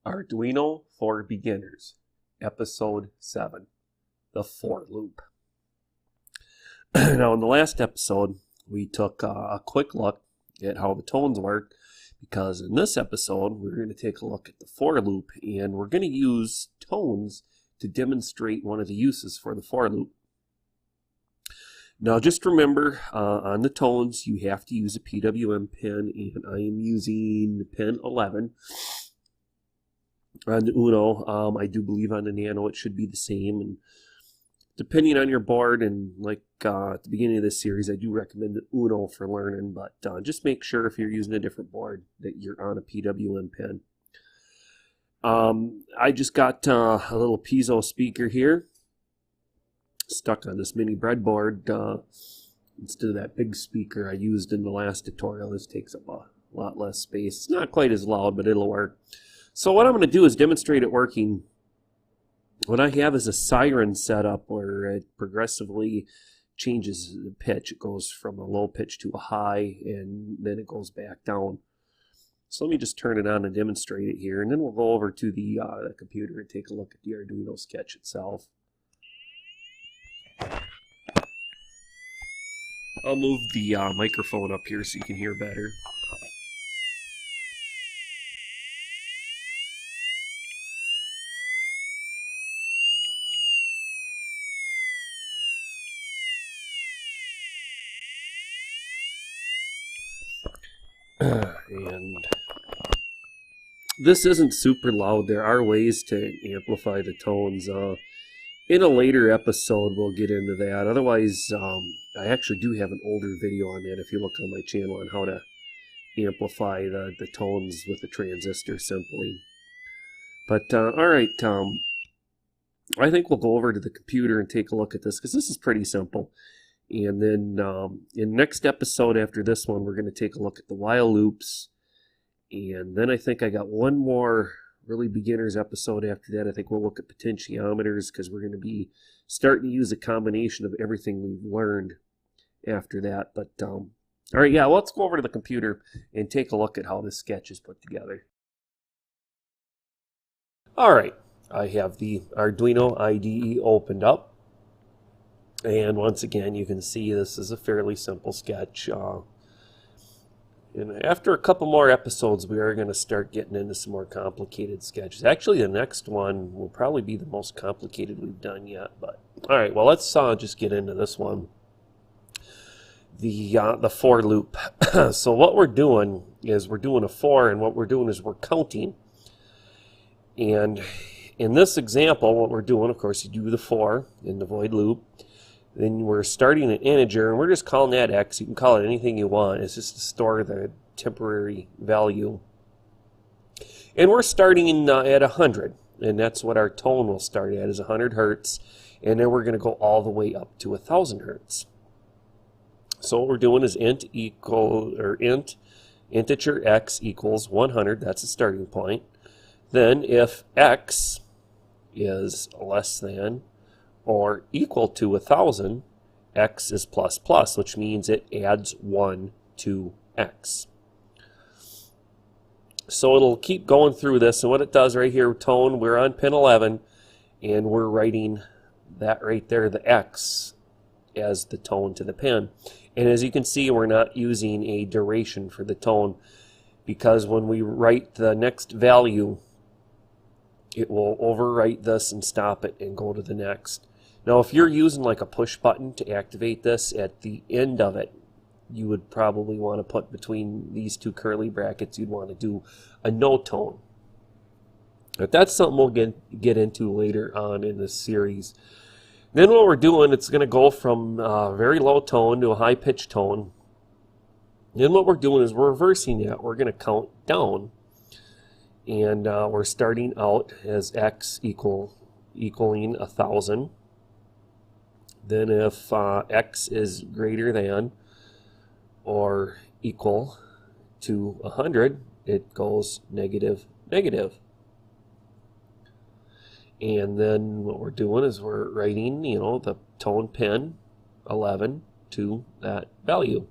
Arduino for Beginners, Episode 7, the For Loop. Now, in the last episode, we took a quick look at how the tones work, because in this episode, we're going to take a look at the for loop, and we're going to use tones to demonstrate one of the uses for the for loop. Now, just remember, on the tones, you have to use a PWM pin, and I am using pin 11. On the Uno, I do believe on the Nano it should be the same, and depending on your board, and like at the beginning of this series, I do recommend the Uno for learning, but just make sure if you're using a different board that you're on a PWM pin. I just got a little piezo speaker here stuck on this mini breadboard instead of that big speaker I used in the last tutorial. This takes up a lot less space. It's not quite as loud, but it'll work. So what I'm going to do is demonstrate it working. What I have is a siren setup where it progressively changes the pitch. It goes from a low pitch to a high, and then it goes back down. So let me just turn it on and demonstrate it here, and then we'll go over to the computer and take a look at the Arduino sketch itself. I'll move the microphone up here so you can hear better. And this isn't super loud. There are ways to amplify the tones. In a later episode, we'll get into that. Otherwise, I actually do have an older video on that if you look on my channel on how to amplify the tones with the transistor simply. But, alright, I think we'll go over to the computer and take a look at this, because this is pretty simple. And then in the next episode after this one, we're going to take a look at the while loops. And then I think I got one more really beginners episode after that. I think we'll look at potentiometers, because we're going to be starting to use a combination of everything we've learned after that. But, all right, yeah, let's go over to the computer and take a look at how this sketch is put together. All right, I have the Arduino IDE opened up. And once again, you can see this is a fairly simple sketch. And after a couple more episodes, we are going to start getting into some more complicated sketches. Actually, the next one will probably be the most complicated we've done yet. But all right, well, let's just get into this one. The for loop. So what we're doing is we're doing a for, and what we're doing is we're counting. And in this example, what we're doing, of course, you do the for in the void loop. Then we're starting an integer, and we're just calling that x. You can call it anything you want. It's just to store the temporary value. And we're starting at 100, and that's what our tone will start at, is 100 hertz. And then we're going to go all the way up to 1,000 hertz. So what we're doing is int integer x equals 100. That's the starting point. Then if x is less than or equal to 1,000, x is plus plus, which means it adds 1 to x. So it'll keep going through this, and what it does right here, tone, we're on pin 11, and we're writing that right there, the x, as the tone to the pin. And as you can see, we're not using a duration for the tone, because when we write the next value, it will overwrite this and stop it and go to the next. Now, if you're using like a push button to activate this, at the end of it, you would probably want to put between these two curly brackets, you'd want to do a no tone. But that's something we'll get into later on in this series. Then what we're doing, it's going to go from a very low tone to a high pitched tone. Then what we're doing is we're reversing that. We're going to count down. And we're starting out as x equaling 1,000. Then if x is greater than or equal to 100, it goes negative, negative. And then what we're doing is we're writing, the tone pin 11 to that value.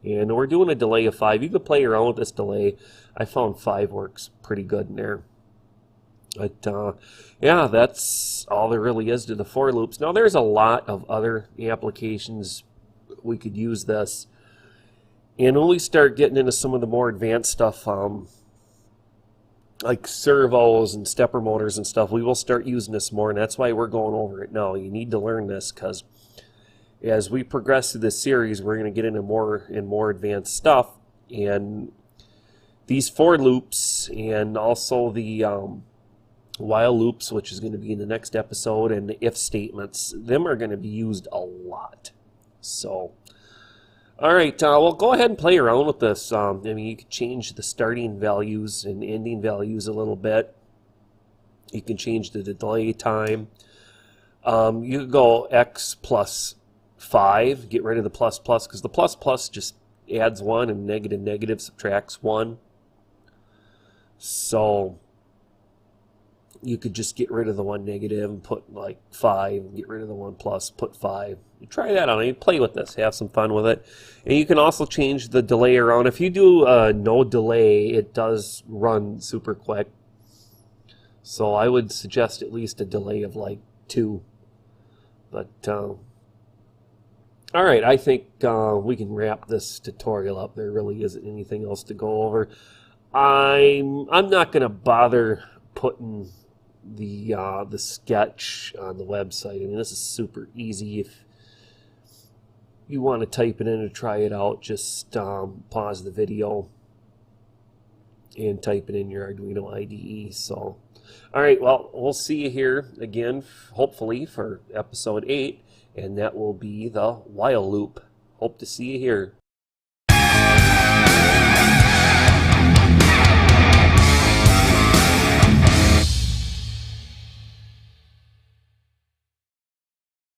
And we're doing a delay of 5. You can play around with this delay. I found 5 works pretty good in there. But yeah, that's all there really is to the for loops. Now there's a lot of other applications we could use this. And when we start getting into some of the more advanced stuff, like servos and stepper motors and stuff, we will start using this more, and that's why we're going over it now. You need to learn this, because as we progress through this series, we're going to get into more and more advanced stuff, and these for loops and also the while loops, which is going to be in the next episode, and the if statements, them are going to be used a lot. So all right, well, go ahead and play around with this. I mean, you can change the starting values and ending values a little bit. You can change the delay time. You could go x plus 5, get rid of the plus plus, because the plus plus just adds 1, and negative negative subtracts 1. So you could just get rid of the 1 negative and put like 5, get rid of the 1 plus, put 5. You try that out. You play with this, have some fun with it. And you can also change the delay around. If you do no delay, it does run super quick. So I would suggest at least a delay of like 2. But all right, I think we can wrap this tutorial up. There really isn't anything else to go over. I'm not going to bother putting the sketch on the website. I mean, this is super easy. If you want to type it in to try it out, just pause the video and type it in your Arduino IDE. So, all right, well, we'll see you here again, hopefully, for episode 8, and that will be the while loop. Hope to see you here.